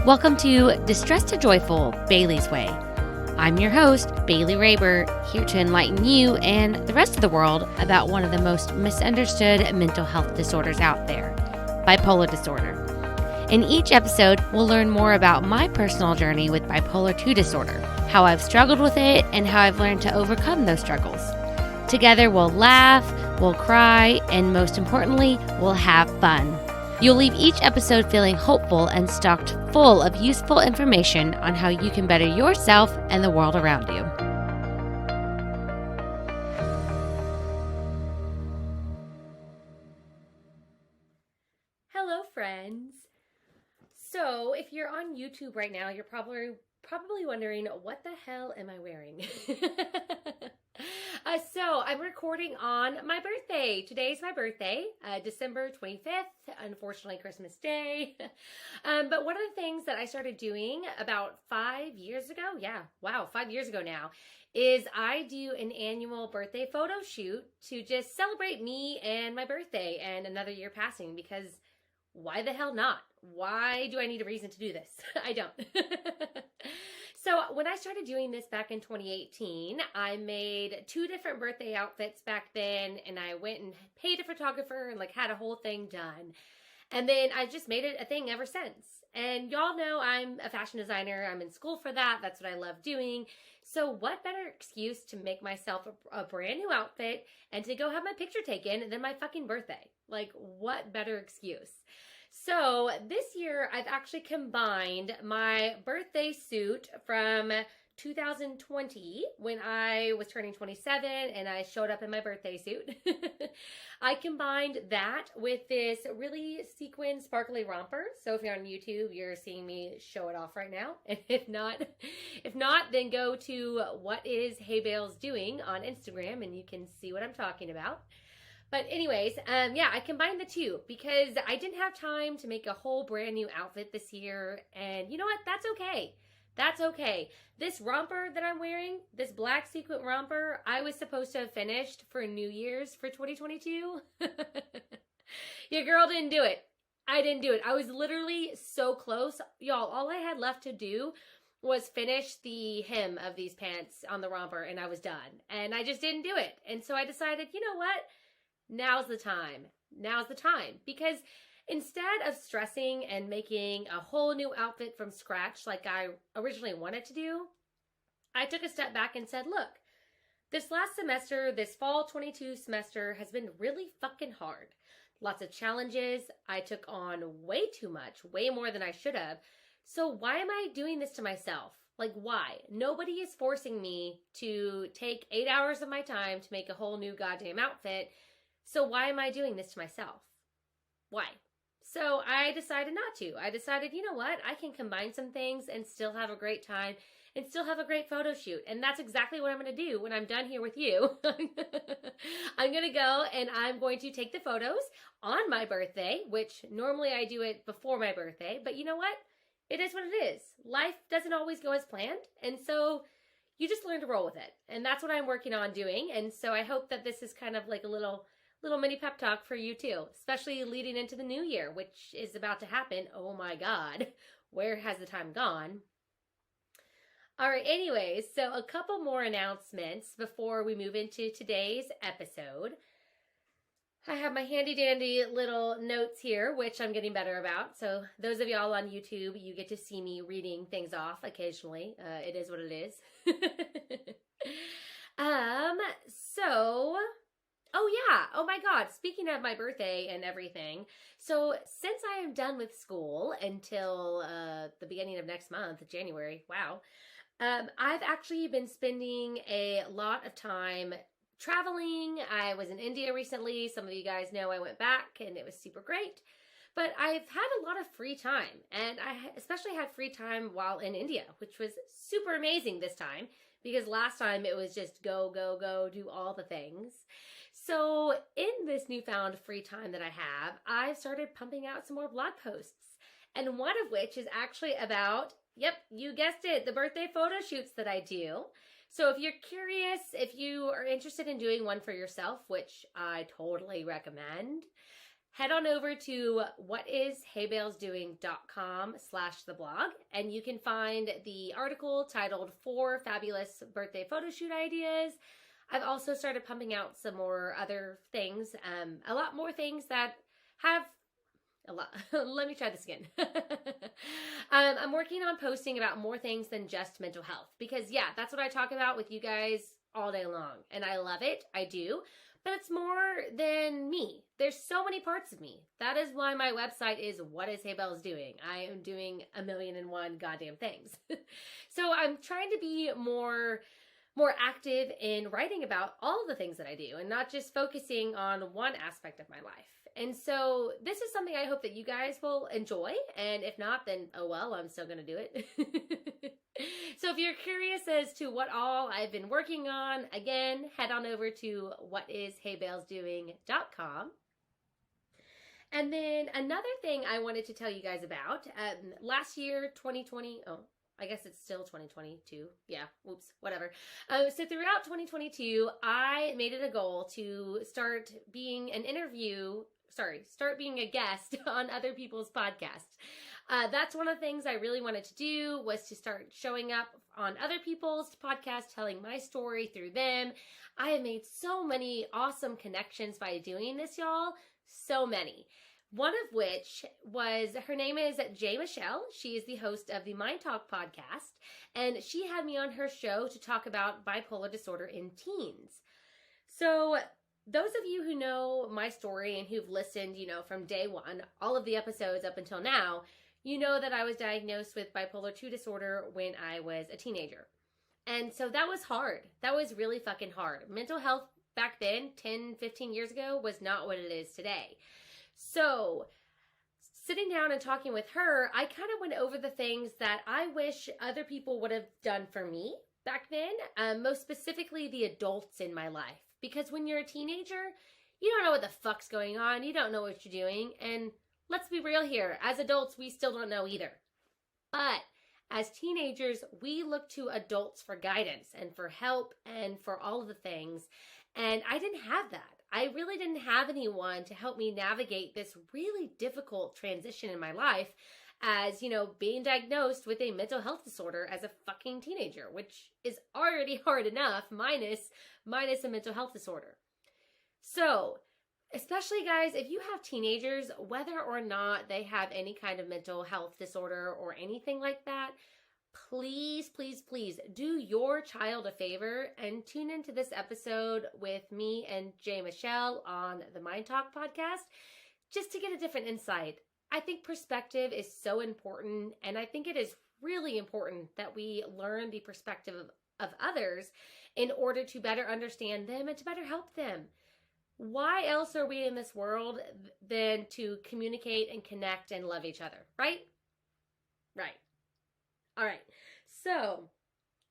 Welcome to Distress to Joyful, Bailey's Way. I'm your host, Bailey Raber, here to enlighten you and the rest of the world about one of the most misunderstood mental health disorders out there, bipolar disorder. In each episode, we'll learn more about my personal journey with bipolar 2 disorder, how I've struggled with it, and how I've learned to overcome those struggles. Together, we'll laugh, we'll cry, and most importantly, we'll have fun. You'll leave each episode feeling hopeful and stocked full of useful information on how you can better yourself and the world around you. Hello, friends. So, if you're on YouTube right now, you're probably wondering, what the hell am I wearing? So I'm recording on my birthday. Today's my birthday, December 25th, unfortunately Christmas Day. But one of the things that I started doing about 5 years ago, 5 years ago now, is I do an annual birthday photo shoot to just celebrate me and my birthday and another year passing, because why the hell not? Why do I need a reason to do this? I don't. So when I started doing this back in 2018, I made 2 different birthday outfits back then, and I went and paid a photographer and had a whole thing done. And then I just made it a thing ever since. And y'all know I'm a fashion designer. I'm in school for that. That's what I love doing. So what better excuse to make myself a brand new outfit and to go have my picture taken than my fucking birthday? What better excuse? So this year, I've actually combined my birthday suit from 2020 when I was turning 27 and I showed up in my birthday suit. I combined that with this really sequin sparkly romper. So if you're on YouTube, you're seeing me show it off right now. And if not, then go to What Is Hey Bales Doing on Instagram and you can see what I'm talking about. But anyways, I combined the two because I didn't have time to make a whole brand new outfit this year. And you know what? That's okay. That's okay. This romper that I'm wearing, this black sequin romper, I was supposed to have finished for New Year's for 2022. Your girl didn't do it. I didn't do it. I was literally so close. Y'all, all I had left to do was finish the hem of these pants on the romper and I was done. And I just didn't do it. And so I decided, you know what? Now's the time. Now's the time. Because instead of stressing and making a whole new outfit from scratch like I originally wanted to do, I took a step back and said, look, this last semester, this fall 22 semester has been really fucking hard. Lots of challenges. I took on way too much, way more than I should have. So why am I doing this to myself? Why? Nobody is forcing me to take 8 hours of my time to make a whole new goddamn outfit. So why am I doing this to myself? Why? So I decided not to. I decided, you know what? I can combine some things and still have a great time and still have a great photo shoot. And that's exactly what I'm going to do when I'm done here with you. I'm going to go and I'm going to take the photos on my birthday, which normally I do it before my birthday. But you know what? It is what it is. Life doesn't always go as planned. And so you just learn to roll with it. And that's what I'm working on doing. And so I hope that this is kind of like a little mini pep talk for you too, especially leading into the new year, which is about to happen. Oh my God, where has the time gone? All right, anyways, so a couple more announcements before we move into today's episode. I have my handy dandy little notes here, which I'm getting better about. So those of y'all on YouTube, you get to see me reading things off occasionally. It is what it is. Oh my God, speaking of my birthday and everything, so since I am done with school until the beginning of next month, January, wow, I've actually been spending a lot of time traveling. I was in India recently. Some of you guys know I went back and it was super great. But I've had a lot of free time, and I especially had free time while in India, which was super amazing this time because last time it was just go, go, go, do all the things. So in this newfound free time that I have, I've started pumping out some more blog posts, and one of which is actually about, yep, you guessed it, the birthday photo shoots that I do. So if you're curious, if you are interested in doing one for yourself, which I totally recommend, head on over to whatisheybales.com/the-blog, and you can find the article titled 4 Fabulous Birthday Photo Shoot Ideas. I've also started pumping out some more other things, a lot more things that have a lot. Let me try this again. I'm working on posting about more things than just mental health because, yeah, that's what I talk about with you guys all day long. And I love it. I do. But it's more than me. There's so many parts of me. That is why my website is What Is Hey Bells Doing? I am doing 1,000,001 goddamn things. So I'm trying to be more active in writing about all the things that I do and not just focusing on one aspect of my life. And so this is something I hope that you guys will enjoy. And if not, then oh well, I'm still going to do it. So if you're curious as to what all I've been working on, again, head on over to whatisheybales.com. And then another thing I wanted to tell you guys about, last year, 2020, I guess it's still 2022. Yeah, whoops, whatever. So throughout 2022, I made it a goal to start being a guest on other people's podcasts. That's one of the things I really wanted to do, was to start showing up on other people's podcasts, telling my story through them. I have made so many awesome connections by doing this, y'all. So many. One of which was, her name is J. Michelle. She is the host of the Mind Talk podcast, and she had me on her show to talk about bipolar disorder in teens. So those of you who know my story and who've listened, from day one, all of the episodes up until now, you know that I was diagnosed with bipolar 2 disorder when I was a teenager. And so that was hard. That was really fucking hard. Mental health back then, 10, 15 years ago, was not what it is today. So sitting down and talking with her, I kind of went over the things that I wish other people would have done for me back then, most specifically the adults in my life. Because when you're a teenager, you don't know what the fuck's going on. You don't know what you're doing. And let's be real here. As adults, we still don't know either. But as teenagers, we look to adults for guidance and for help and for all of the things. And I didn't have that. I really didn't have anyone to help me navigate this really difficult transition in my life as, being diagnosed with a mental health disorder as a fucking teenager, which is already hard enough, minus a mental health disorder. So, especially guys, if you have teenagers, whether or not they have any kind of mental health disorder or anything like that, please, please, please do your child a favor and tune into this episode with me and J. Michelle on the Mind Talk podcast just to get a different insight. I think perspective is so important, and I think it is really important that we learn the perspective of others in order to better understand them and to better help them. Why else are we in this world than to communicate and connect and love each other, right? Right. All right. So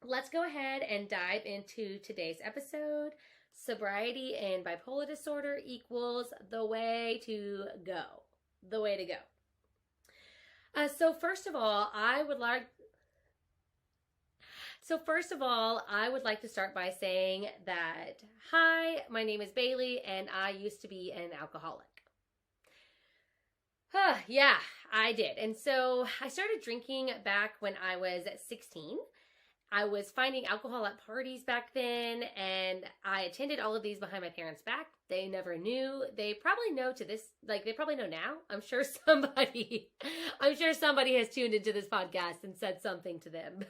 let's go ahead and dive into today's episode. Sobriety and bipolar disorder equals the way to go. The way to go. So first of all, I would like to start by saying that, hi, my name is Bailey, and I used to be an alcoholic. Yeah, I did. And so I started drinking back when I was 16. I was finding alcohol at parties back then, and I attended all of these behind my parents' back. They never knew. They probably know they probably know now. I'm sure somebody has tuned into this podcast and said something to them.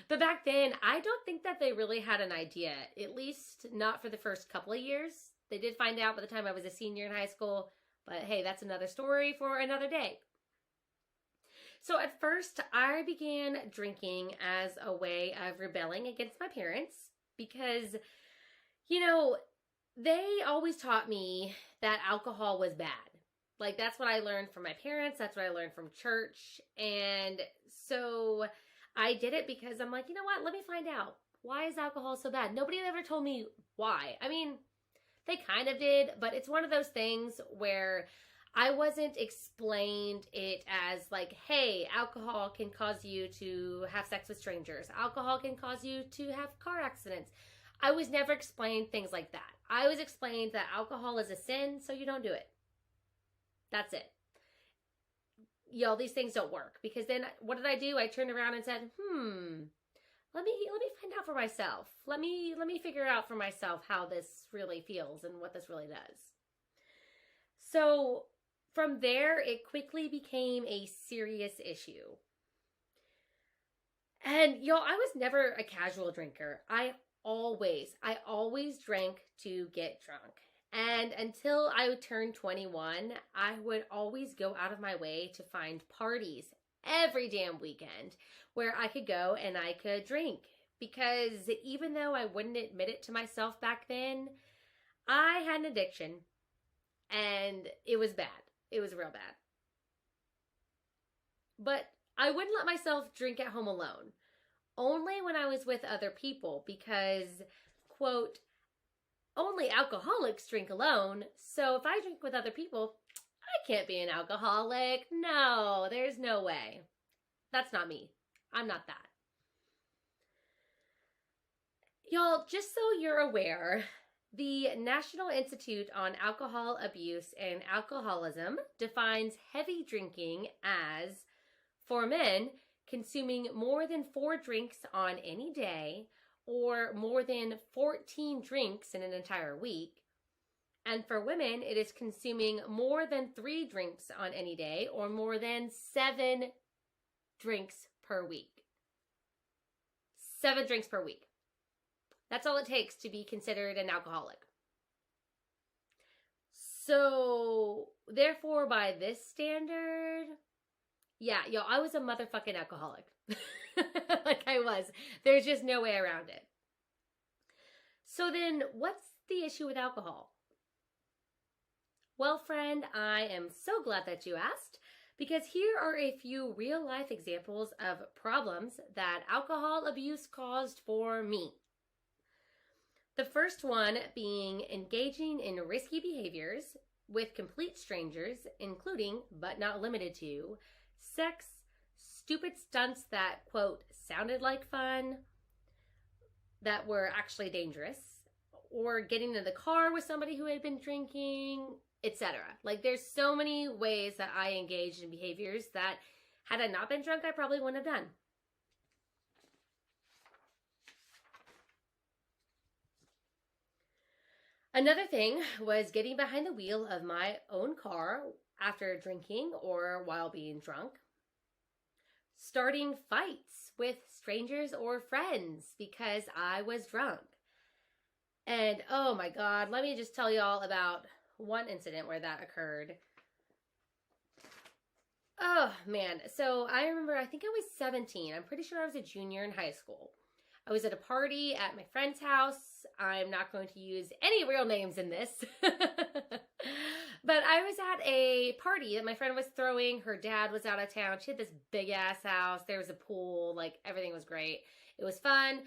But back then, I don't think that they really had an idea, at least not for the first couple of years. They did find out by the time I was a senior in high school, but hey, that's another story for another day. So at first, I began drinking as a way of rebelling against my parents because, they always taught me that alcohol was bad. Like, that's what I learned from my parents. That's what I learned from church. And so I did it because I'm like, you know what? Let me find out. Why is alcohol so bad? Nobody ever told me why. I mean, they kind of did, but it's one of those things where I wasn't explained it as like, hey, alcohol can cause you to have sex with strangers. Alcohol can cause you to have car accidents. I was never explained things like that. I was explained that alcohol is a sin, so you don't do it. That's it. Y'all, these things don't work, because then what did I do? I turned around and said, let me find out for myself. Let me figure out for myself how this really feels and what this really does. So from there, it quickly became a serious issue. And y'all, I was never a casual drinker. I always drank to get drunk. And until I turned 21, I would always go out of my way to find parties every damn weekend where I could go and I could drink. Because even though I wouldn't admit it to myself back then, I had an addiction, and it was bad. It was real bad. But I wouldn't let myself drink at home alone. Only when I was with other people, because, quote, only alcoholics drink alone, so if I drink with other people, I can't be an alcoholic. No, there's no way. That's not me. I'm not that. Y'all, just so you're aware, the National Institute on Alcohol Abuse and Alcoholism defines heavy drinking as, for men, consuming more than 4 drinks on any day, or more than 14 drinks in an entire week. And for women, it is consuming more than 3 drinks on any day, or more than 7 drinks per week. 7 drinks per week. That's all it takes to be considered an alcoholic. So, therefore, by this standard, yeah, y'all, I was a motherfucking alcoholic. Like I was. There's just no way around it. So then, what's the issue with alcohol? Well, friend, I am so glad that you asked, because here are a few real-life examples of problems that alcohol abuse caused for me. The first one being engaging in risky behaviors with complete strangers, including, but not limited to, sex, stupid stunts that, quote, sounded like fun, that were actually dangerous, or getting in the car with somebody who had been drinking, etc. Like, there's so many ways that I engaged in behaviors that, had I not been drunk, I probably wouldn't have done. Another thing was getting behind the wheel of my own car after drinking or while being drunk. Starting fights with strangers or friends because I was drunk. And oh my God, let me just tell y'all about one incident where that occurred. Oh man, so I remember, I think I was 17. I'm pretty sure I was a junior in high school. I was at a party at my friend's house. I'm not going to use any real names in this. But I was at a party that my friend was throwing. Her dad was out of town. She had this big ass house. There was a pool. Like, everything was great. It was fun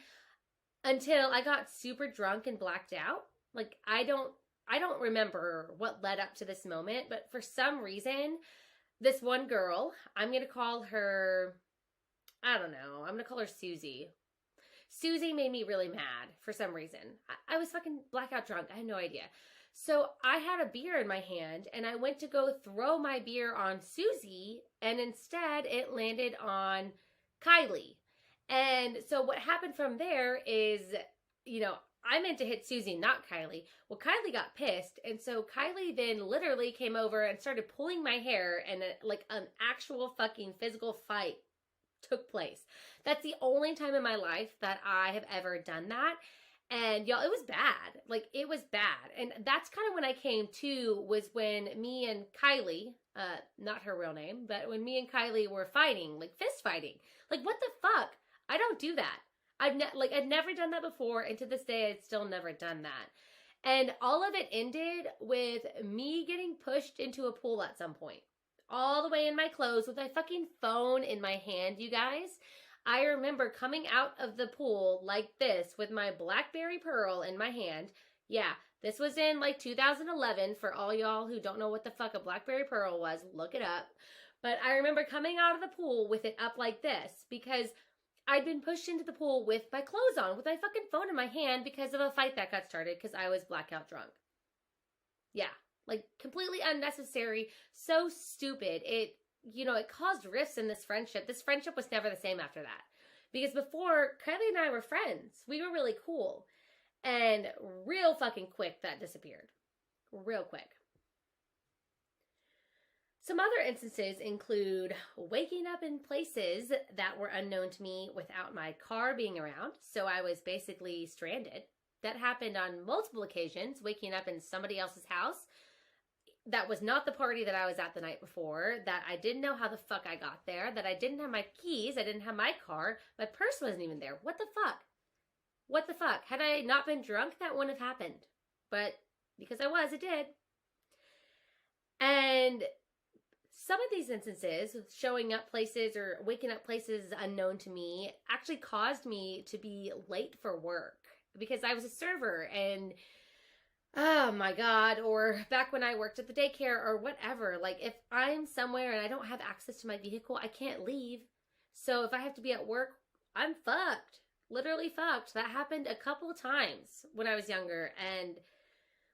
until I got super drunk and blacked out. Like, I don't remember what led up to this moment, but for some reason, this one girl, I'm going to call her, I don't know, I'm going to call her Susie. Susie made me really mad for some reason. I was fucking blackout drunk. I had no idea. So I had a beer in my hand, and I went to go throw my beer on Susie, and instead it landed on Kylie. And so what happened from there is, you know, I meant to hit Susie, not Kylie. Well, Kylie got pissed, and so Kylie then literally came over and started pulling my hair, and like an actual fucking physical fight took place. That's the only time in my life that I have ever done that. And y'all, it was bad. Like, it was bad. And that's kind of when I came to, was when me and Kylie, not her real name, but when me and Kylie were fighting, like fist fighting. Like, what the fuck? I don't do that. I'd never done that before, and to this day, I'd still never done that. And all of it ended with me getting pushed into a pool at some point. All the way in my clothes with my fucking phone in my hand, you guys. I remember coming out of the pool like this with my BlackBerry Pearl in my hand. Yeah, this was in like 2011. For all y'all who don't know what the fuck a BlackBerry Pearl was, look it up. But I remember coming out of the pool with it up like this because I'd been pushed into the pool with my clothes on, with my fucking phone in my hand because of a fight that got started because I was blackout drunk. Yeah, Like, completely unnecessary, so stupid. It caused rifts in this friendship. This friendship was never the same after that. Because before, Kylie and I were friends. We were really cool. And real fucking quick, that disappeared. Real quick. Some other instances include waking up in places that were unknown to me without my car being around. So I was basically stranded. That happened on multiple occasions, waking up in somebody else's house. That was not the party that I was at the night before, that I didn't know how the fuck I got there, that I didn't have my keys, I didn't have my car, my purse wasn't even there. What the fuck? What the fuck? Had I not been drunk, that wouldn't have happened. But because I was, it did. And some of these instances, showing up places or waking up places unknown to me, actually caused me to be late for work because I was a server and oh my God, or back when I worked at the daycare or whatever, like if I'm somewhere and I don't have access to my vehicle, I can't leave. So if I have to be at work, I'm fucked. Literally fucked. That happened a couple of times when I was younger, and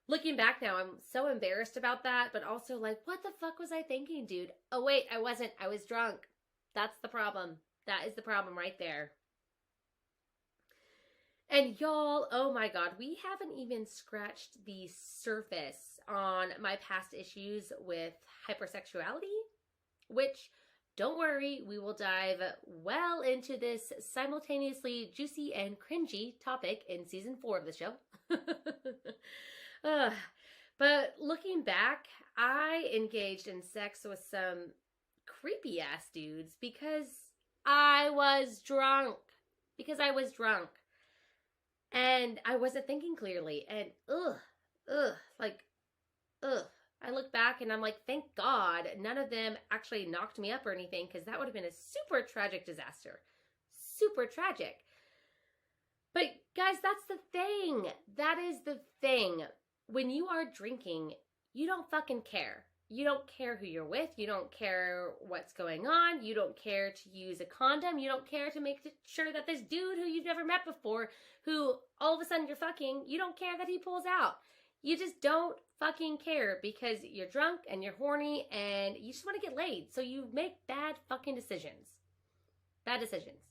looking back now, I'm so embarrassed about that, but also like, what the fuck was I thinking, dude? Oh wait, I wasn't. I was drunk. That's the problem. That is the problem right there. And y'all, oh my God, we haven't even scratched the surface on my past issues with hypersexuality, which, don't worry, we will dive well into this simultaneously juicy and cringy topic in season 4 of the show. But looking back, I engaged in sex with some creepy ass dudes because I was drunk. And I wasn't thinking clearly. And I look back and I'm like, thank God none of them actually knocked me up or anything, because that would have been a super tragic disaster. Super tragic. But guys, that's the thing. That is the thing. When you are drinking, you don't fucking care. You don't care who you're with. You don't care what's going on. You don't care to use a condom. You don't care to make sure that this dude who you've never met before, who all of a sudden you're fucking, you don't care that he pulls out. You just don't fucking care because you're drunk and you're horny and you just want to get laid. So you make bad fucking decisions. Bad decisions.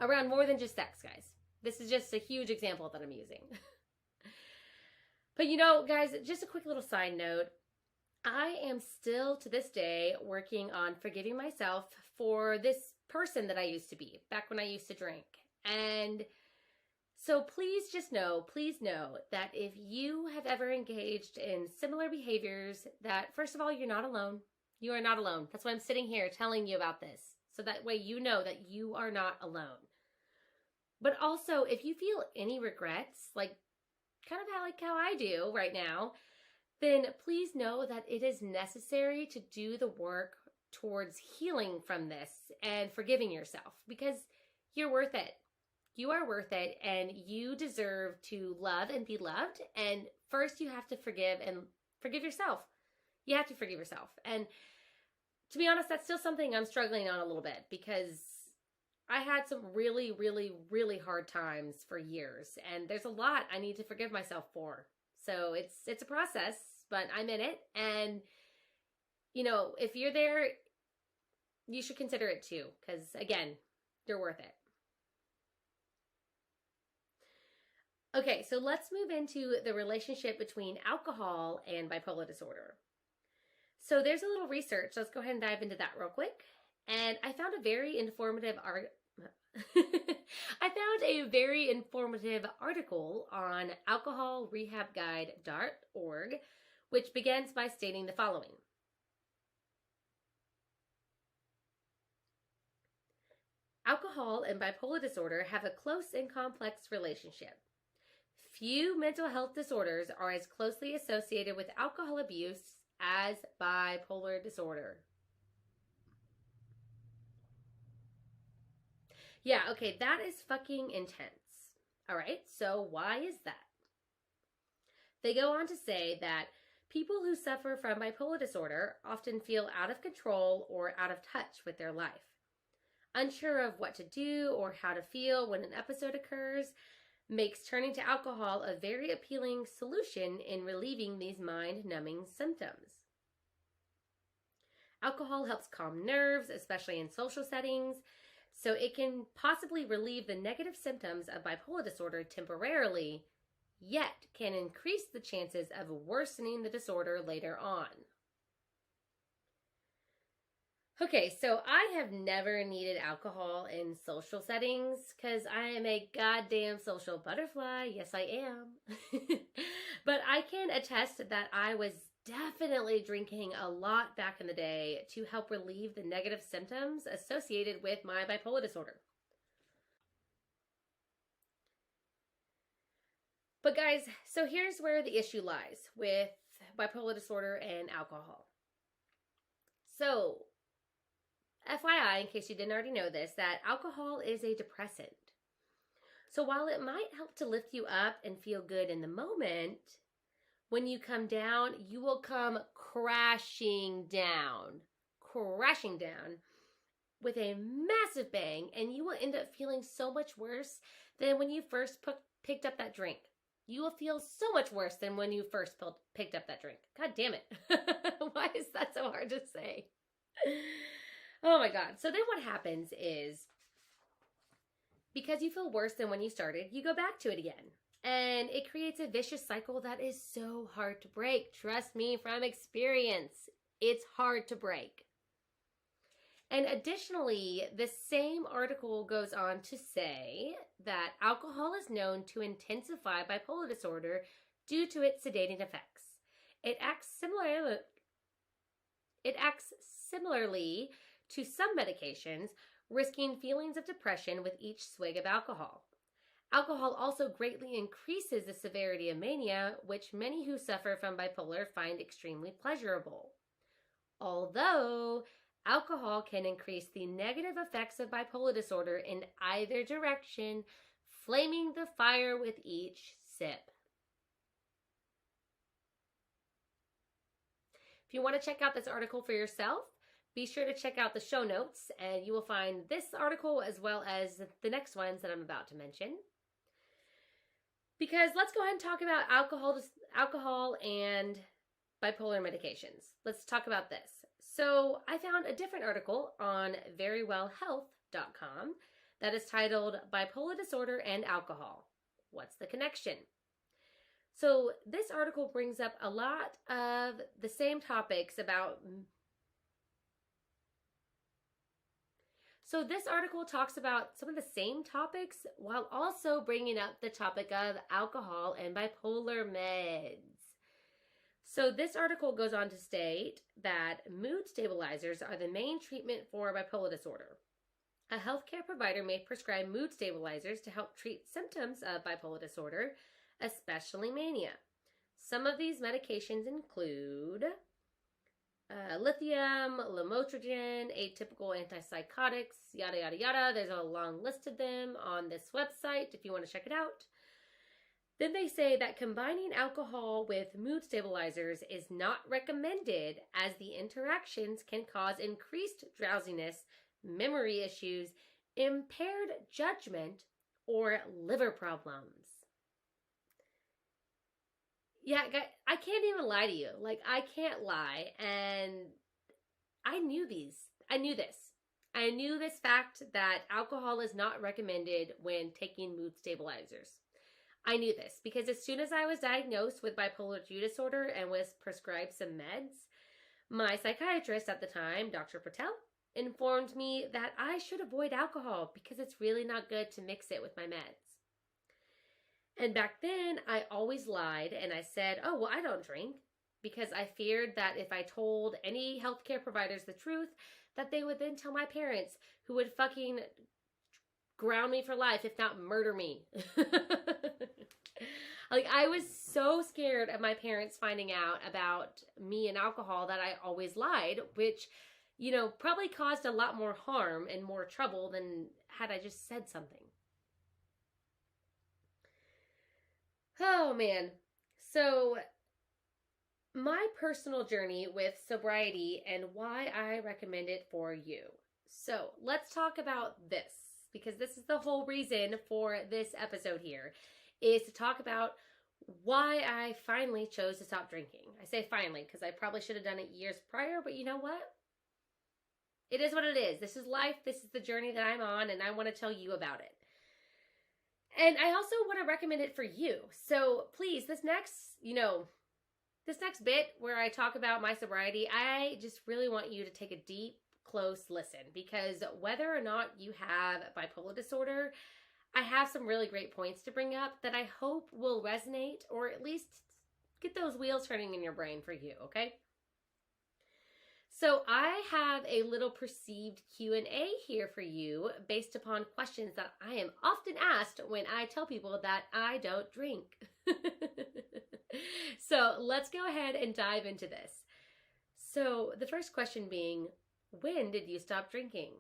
Around more than just sex, guys. This is just a huge example that I'm using. But guys, just a quick little side note. I am still, to this day, working on forgiving myself for this person that I used to be, back when I used to drink. And so please know that if you have ever engaged in similar behaviors, that first of all, you're not alone. You are not alone. That's why I'm sitting here telling you about this. So that way you know that you are not alone. But also, if you feel any regrets, like kind of how I do right now, then please know that it is necessary to do the work towards healing from this and forgiving yourself, because you're worth it. You are worth it, and you deserve to love and be loved. And first you have to forgive yourself. You have to forgive yourself. And to be honest, that's still something I'm struggling on a little bit, because I had some really, really, really hard times for years, and there's a lot I need to forgive myself for. So it's a process, but I'm in it. And, if you're there, you should consider it too, because again, you're worth it. Okay, so let's move into the relationship between alcohol and bipolar disorder. So there's a little research. Let's go ahead and dive into that real quick. And I found a very informative article on alcoholrehabguide.org, which begins by stating the following. Alcohol and bipolar disorder have a close and complex relationship. Few mental health disorders are as closely associated with alcohol abuse as bipolar disorder. Yeah, okay, that is fucking intense. All right, so why is that? They go on to say that people who suffer from bipolar disorder often feel out of control or out of touch with their life. Unsure of what to do or how to feel when an episode occurs, makes turning to alcohol a very appealing solution in relieving these mind-numbing symptoms. Alcohol helps calm nerves, especially in social settings, so it can possibly relieve the negative symptoms of bipolar disorder temporarily, yet can increase the chances of worsening the disorder later on. Okay, so I have never needed alcohol in social settings because I am a goddamn social butterfly. Yes, I am. But I can attest that I was definitely drinking a lot back in the day to help relieve the negative symptoms associated with my bipolar disorder. But guys, so here's where the issue lies with bipolar disorder and alcohol. So, FYI, in case you didn't already know this, that alcohol is a depressant. So while it might help to lift you up and feel good in the moment, when you come down, you will come crashing down with a massive bang, and you will end up feeling so much worse than when you first picked up that drink. You will feel so much worse than when you first picked up that drink. God damn it. Why is that so hard to say? Oh my God. So then what happens is, because you feel worse than when you started, you go back to it again. And it creates a vicious cycle that is so hard to break. Trust me from experience, it's hard to break. And additionally, the same article goes on to say that alcohol is known to intensify bipolar disorder due to its sedating effects. It acts similarly to some medications, risking feelings of depression with each swig of alcohol. Alcohol also greatly increases the severity of mania, which many who suffer from bipolar find extremely pleasurable. Although alcohol can increase the negative effects of bipolar disorder in either direction, flaming the fire with each sip. If you want to check out this article for yourself, be sure to check out the show notes, and you will find this article as well as the next ones that I'm about to mention. Because let's go ahead and talk about alcohol and bipolar medications. Let's talk about this. So I found a different article on verywellhealth.com that is titled Bipolar Disorder and Alcohol. What's the connection? So this article brings up a lot of the same topics about... So this article talks about some of the same topics while also bringing up the topic of alcohol and bipolar meds. So this article goes on to state that mood stabilizers are the main treatment for bipolar disorder. A healthcare provider may prescribe mood stabilizers to help treat symptoms of bipolar disorder, especially mania. Some of these medications include lithium, lamotrigine, atypical antipsychotics, yada, yada, yada. There's a long list of them on this website if you want to check it out. Then they say that combining alcohol with mood stabilizers is not recommended as the interactions can cause increased drowsiness, memory issues, impaired judgment, or liver problems. Yeah, I can't even lie to you. Like, I can't lie. And I knew this. I knew this fact that alcohol is not recommended when taking mood stabilizers. I knew this because as soon as I was diagnosed with bipolar 2 disorder and was prescribed some meds, my psychiatrist at the time, Dr. Patel, informed me that I should avoid alcohol because it's really not good to mix it with my meds. And back then, I always lied and I said, oh, well, I don't drink, because I feared that if I told any healthcare providers the truth, that they would then tell my parents, who would fucking ground me for life, if not murder me. Like, I was so scared of my parents finding out about me and alcohol that I always lied, which, you know, probably caused a lot more harm and more trouble than had I just said something. Oh, man. So, my personal journey with sobriety and why I recommend it for you. So, let's talk about this. because this is the whole reason for this episode here, is to talk about why I finally chose to stop drinking. I say finally because I probably should have done it years prior, but you know what? It is what it is. This is life. This is the journey that I'm on, and I want to tell you about it. And I also want to recommend it for you. So please, this next bit where I talk about my sobriety, I just really want you to take a deep, close listen, because whether or not you have bipolar disorder, I have some really great points to bring up that I hope will resonate or at least get those wheels turning in your brain for you, okay? So I have a little perceived Q&A here for you based upon questions that I am often asked when I tell people that I don't drink. So let's go ahead and dive into this. So the first question being, when did you stop drinking?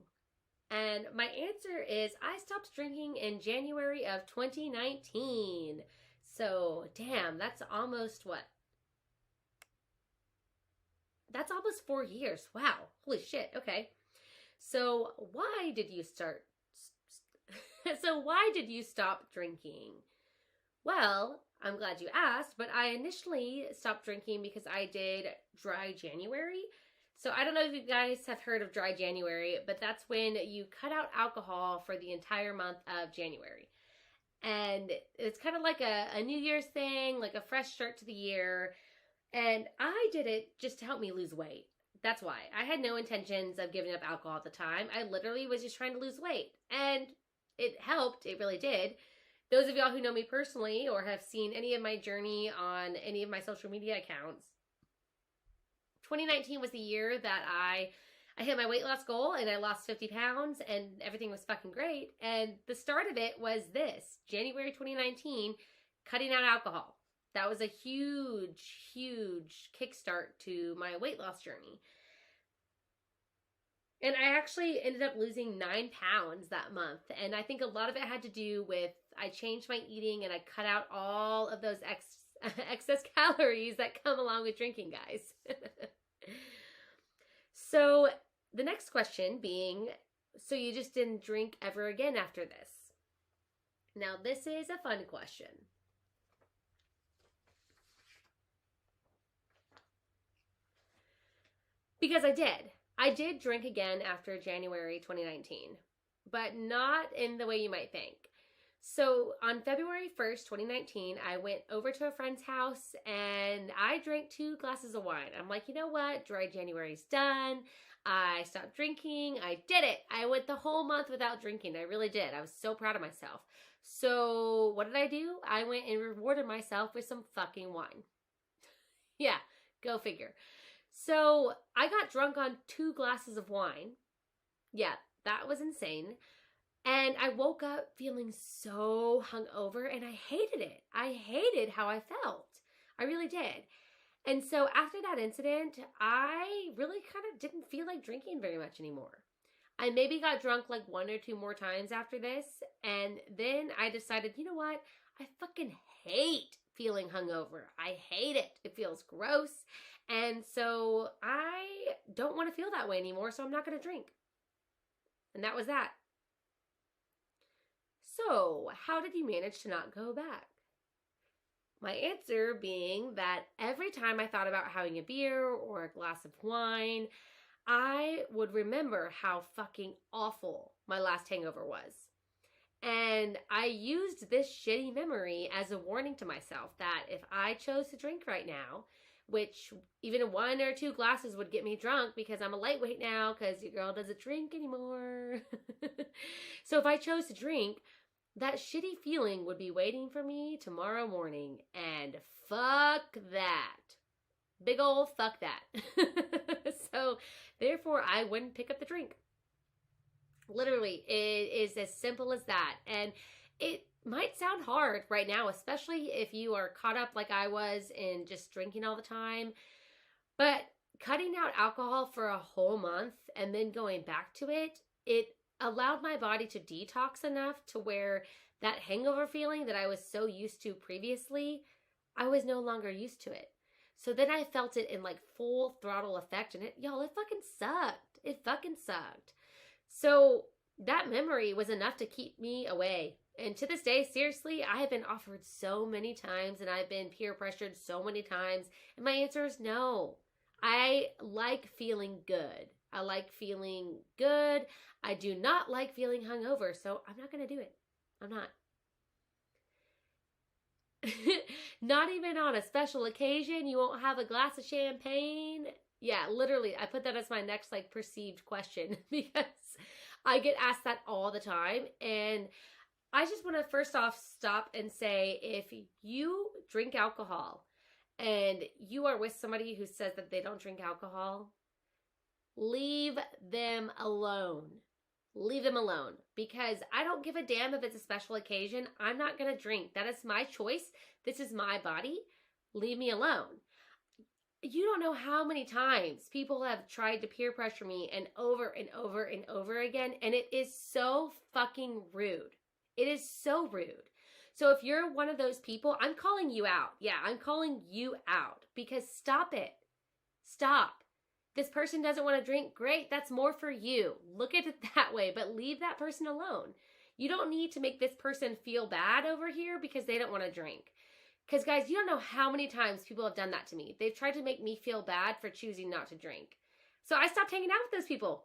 And my answer is I stopped drinking in January of 2019. So damn, that's almost what? That's almost 4 years. Wow. Holy shit. Okay. So why did you stop drinking? Well, I'm glad you asked, but I initially stopped drinking because I did dry January. So I don't know if you guys have heard of dry January, but that's when you cut out alcohol for the entire month of January. And it's kind of like a New Year's thing, like a fresh start to the year. And I did it just to help me lose weight. That's why. I had no intentions of giving up alcohol at the time. I literally was just trying to lose weight. And it helped. It really did. Those of y'all who know me personally or have seen any of my journey on any of my social media accounts, 2019 was the year that I hit my weight loss goal and I lost 50 pounds and everything was fucking great. And the start of it was this, January 2019, cutting out alcohol. That was a huge, huge kickstart to my weight loss journey. And I actually ended up losing 9 pounds that month. And I think a lot of it had to do with I changed my eating and I cut out all of those excess calories that come along with drinking, guys. So the next question being, so you just didn't drink ever again after this? Now, this is a fun question. Because I did. I did drink again after January 2019, but not in the way you might think. So on February 1st, 2019, I went over to a friend's house and I drank 2 glasses of wine. I'm like, you know what? Dry January's done. I stopped drinking. I did it. I went the whole month without drinking. I really did. I was so proud of myself. So what did I do? I went and rewarded myself with some fucking wine. Yeah, go figure. So I got drunk on 2 glasses of wine. Yeah, that was insane. And I woke up feeling so hungover and I hated it. I hated how I felt. I really did. And so after that incident, I really kind of didn't feel like drinking very much anymore. I maybe got drunk like 1 or 2 more times after this. And then I decided, you know what? I fucking hate feeling hungover. I hate it. It feels gross. And so I don't want to feel that way anymore, so I'm not going to drink. And that was that. So, how did you manage to not go back? My answer being that every time I thought about having a beer or a glass of wine, I would remember how fucking awful my last hangover was. And I used this shitty memory as a warning to myself that if I chose to drink right now, which even 1 or 2 glasses would get me drunk because I'm a lightweight now because your girl doesn't drink anymore. So if I chose to drink, that shitty feeling would be waiting for me tomorrow morning. And fuck that. Big old fuck that. So therefore, I wouldn't pick up the drink. Literally, it is as simple as that. And it might sound hard right now, especially if you are caught up like I was in just drinking all the time. But cutting out alcohol for a whole month and then going back to it, it allowed my body to detox enough to where that hangover feeling that I was so used to previously, I was no longer used to it. So then I felt it in like full throttle effect and it fucking sucked. It fucking sucked. So that memory was enough to keep me away. And to this day, seriously, I have been offered so many times and I've been peer pressured so many times. And my answer is no. I like feeling good. I like feeling good. I do not like feeling hungover, so I'm not going to do it. I'm not. Not even on a special occasion. You won't have a glass of champagne. Yeah, literally, I put that as my next like perceived question because I get asked that all the time. And I just want to first off stop and say, if you drink alcohol and you are with somebody who says that they don't drink alcohol, leave them alone. Leave them alone, because I don't give a damn if it's a special occasion. I'm not going to drink. That is my choice. This is my body. Leave me alone. You don't know how many times people have tried to peer pressure me and over and over and over again, and it is so fucking rude. It is so rude. So if you're one of those people, I'm calling you out. Yeah, I'm calling you out, because stop it. Stop. This person doesn't want to drink. Great. That's more for you. Look at it that way, but leave that person alone. You don't need to make this person feel bad over here because they don't want to drink. Because guys, you don't know how many times people have done that to me. They've tried to make me feel bad for choosing not to drink. So I stopped hanging out with those people.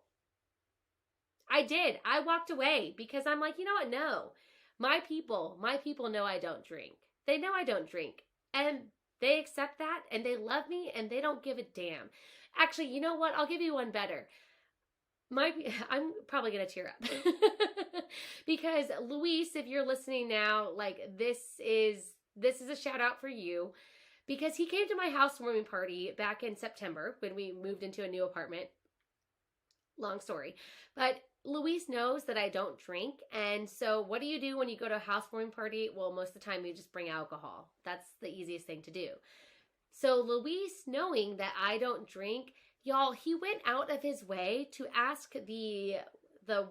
I did. I walked away because I'm like, you know what? No. My people know I don't drink. They know I don't drink. And they accept that and they love me and they don't give a damn. Actually, you know what? I'll give you one better. I'm probably going to tear up. Because Luis, if you're listening now, like this is a shout out for you, because he came to my housewarming party back in September when we moved into a new apartment. Long story. But Luis knows that I don't drink. And so what do you do when you go to a housewarming party? Well, most of the time you just bring alcohol. That's the easiest thing to do. So Luis, knowing that I don't drink, y'all, he went out of his way to ask the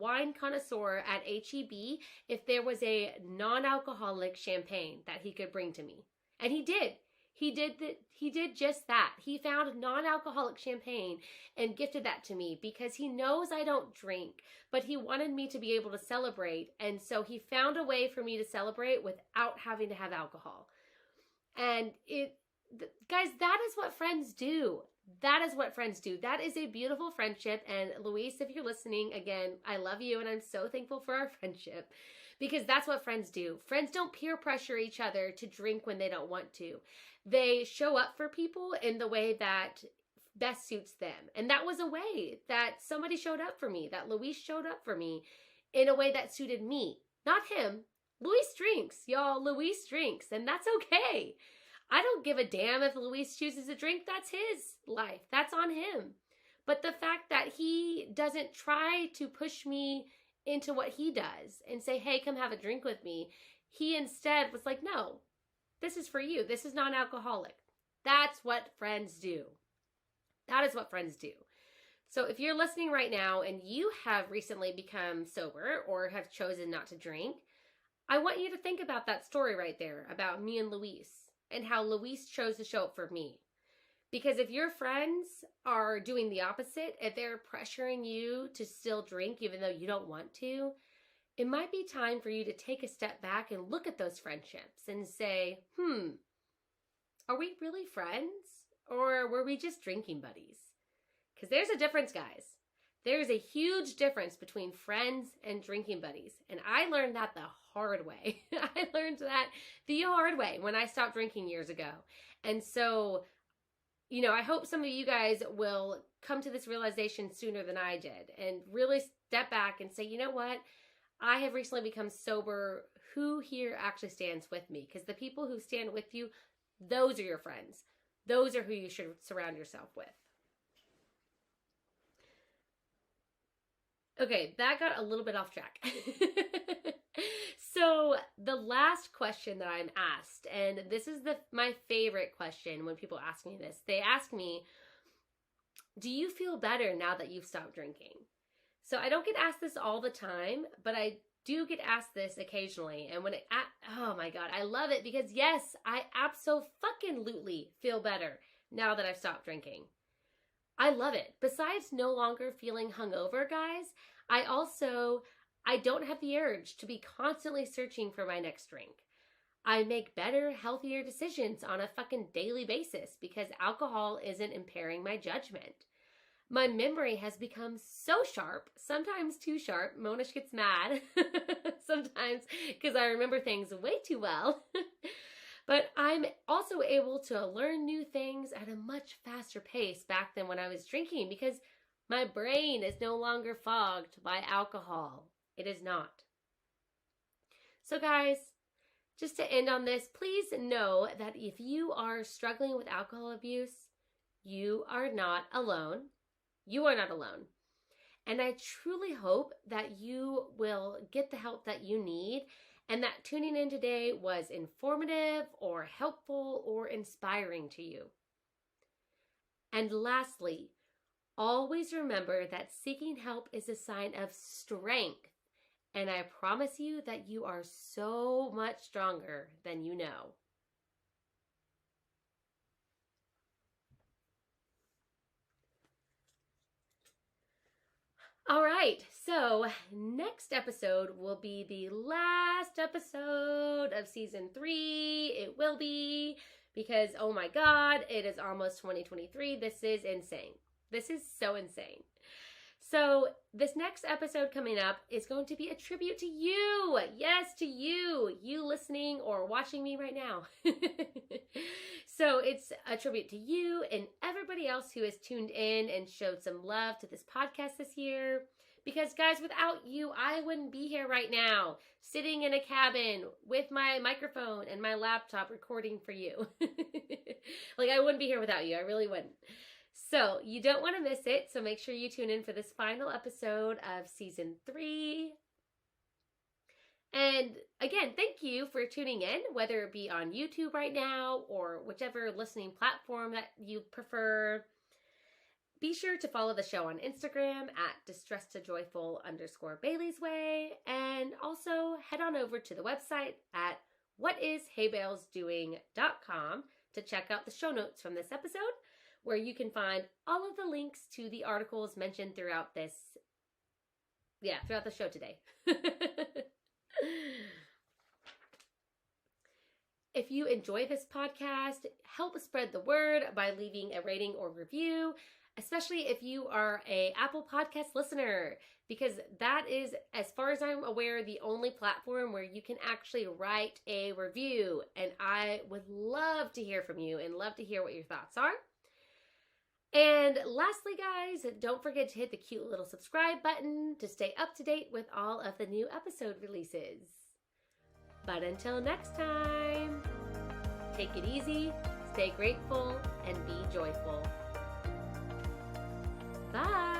wine connoisseur at HEB if there was a non-alcoholic champagne that he could bring to me. And he did. He did just that. He found non-alcoholic champagne and gifted that to me because he knows I don't drink, but he wanted me to be able to celebrate. And so he found a way for me to celebrate without having to have alcohol. And guys, that is what friends do. That is what friends do. That is a beautiful friendship. And Luis, if you're listening, again, I love you and I'm so thankful for our friendship, because that's what friends do. Friends don't peer pressure each other to drink when they don't want to. They show up for people in the way that best suits them. And that was a way that somebody showed up for me, that Luis showed up for me in a way that suited me, not him. Luis drinks, y'all. Luis drinks, and that's okay. I don't give a damn if Luis chooses to drink. That's his life. That's on him. But the fact that he doesn't try to push me into what he does and say, hey, come have a drink with me. He instead was like, no, this is for you. This is non-alcoholic. That's what friends do. That is what friends do. So if you're listening right now and you have recently become sober or have chosen not to drink, I want you to think about that story right there about me and Luis, and how Luis chose to show up for me. Because if your friends are doing the opposite, if they're pressuring you to still drink even though you don't want to, it might be time for you to take a step back and look at those friendships and say, are we really friends? Or were we just drinking buddies? Because there's a difference, guys. There's a huge difference between friends and drinking buddies. And I learned that the hard way. I learned that the hard way when I stopped drinking years ago. And so, I hope some of you guys will come to this realization sooner than I did and really step back and say, you know what? I have recently become sober. Who here actually stands with me? Because the people who stand with you, those are your friends. Those are who you should surround yourself with. Okay, that got a little bit off track. So the last question that I'm asked, and this is my favorite question when people ask me this, they ask me, do you feel better now that you've stopped drinking? So I don't get asked this all the time, but I do get asked this occasionally. And oh my God, I love it because yes, I abso-fucking-lutely feel better now that I've stopped drinking. I love it. Besides no longer feeling hungover, guys, I also I don't have the urge to be constantly searching for my next drink. I make better, healthier decisions on a fucking daily basis because alcohol isn't impairing my judgment. My memory has become so sharp, sometimes too sharp. Monish gets mad sometimes because I remember things way too well. But I'm also able to learn new things at a much faster pace back than when I was drinking because my brain is no longer fogged by alcohol. It is not. So guys, just to end on this, please know that if you are struggling with alcohol abuse, you are not alone. You are not alone. And I truly hope that you will get the help that you need and that tuning in today was informative or helpful or inspiring to you. And lastly, always remember that seeking help is a sign of strength. And I promise you that you are so much stronger than you know. All right, so next episode will be the last episode of season 3. It will be because, oh my God, it is almost 2023. This is insane. This is so insane. So this next episode coming up is going to be a tribute to you. Yes, to you listening or watching me right now. So it's a tribute to you and everybody else who has tuned in and showed some love to this podcast this year. Because guys, without you, I wouldn't be here right now, sitting in a cabin with my microphone and my laptop recording for you. Like I wouldn't be here without you. I really wouldn't. So you don't want to miss it. So make sure you tune in for this final episode of season 3. And again, thank you for tuning in, whether it be on YouTube right now or whichever listening platform that you prefer. Be sure to follow the show on Instagram at distressed2joyful_Bailey's Way. And also head on over to the website at whatisheybellsdoing.com to check out the show notes from this episode, where you can find all of the links to the articles mentioned throughout the show today. If you enjoy this podcast, help spread the word by leaving a rating or review, especially if you are an Apple Podcast listener, because that is, as far as I'm aware, the only platform where you can actually write a review. And I would love to hear from you and love to hear what your thoughts are. And lastly, guys, don't forget to hit the cute little subscribe button to stay up to date with all of the new episode releases. But until next time, take it easy, stay grateful, and be joyful. Bye!